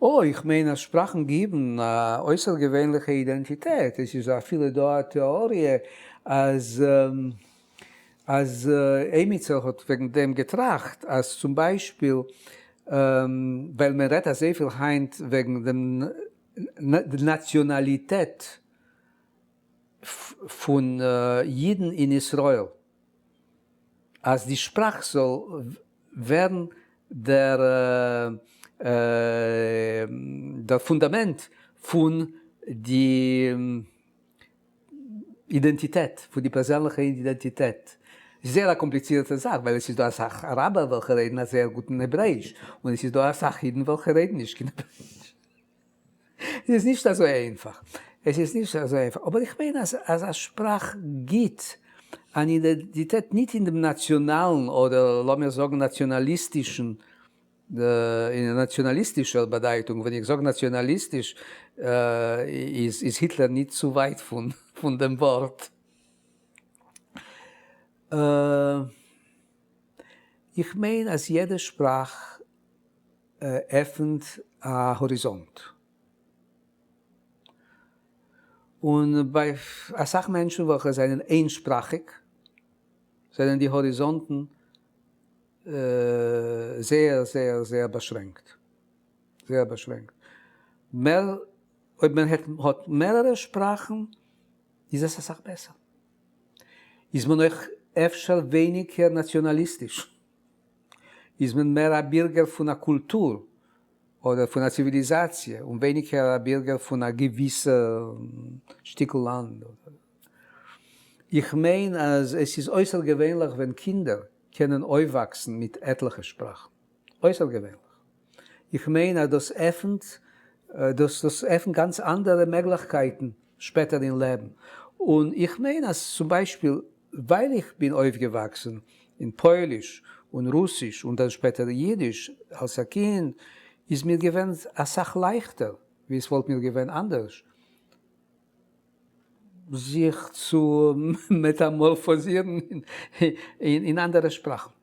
Oh, ich meine, Sprachen geben äußergewöhnliche Identität. Es ist auch viele dort Theorie, als Emitzer hat wegen dem getracht, als zum Beispiel, weil man redet sehr viel heint wegen der Nationalität von Jiden in Israel. Als die Sprache soll werden der Fundament von die Identität, von die persönliche Identität. Es ist eine sehr komplizierte Sache, weil es ist da eine Sache Araber, welche reden sehr gut in Hebräisch, und es ist da eine Sache Jiden, welche reden nicht in Hebräisch. Es ist nicht so einfach. Es ist nicht so einfach. Aber ich meine, als eine Sprache gibt eine Identität nicht in dem nationalen oder, lassen wir sagen, nationalistischen, in der nationalistischen Bedeutung. Wenn ich sage nationalistisch, ist Hitler nicht zu weit von dem Wort. Ich meine, als jede Sprache öffnet einen Horizont. Und bei Sachmenschen, welche sind einsprachig, sind die Horizonten sehr, sehr, sehr beschränkt. Sehr beschränkt. Ob man hat mehrere Sprachen, ist es eine Sache besser. Ist man noch öfter weniger nationalistisch? Ist man mehr ein Bürger von einer Kultur oder von einer Zivilisation und weniger ein Bürger von einer gewissen Stück Land? Ich meine, es ist äußerst gewöhnlich, wenn Kinder können aufwachsen mit etlichen Sprachen. Äußerst gewöhnlich. Ich meine, das öffnet ganz andere Möglichkeiten später im Leben. Und ich meine, zum Beispiel, weil ich bin aufgewachsen in Polnisch und Russisch und dann später Jiddisch als ein Kind, ist mir gewesen eine Sache leichter, wie es wollte mir gewesen anders, sich zu metamorphosieren in andere Sprachen.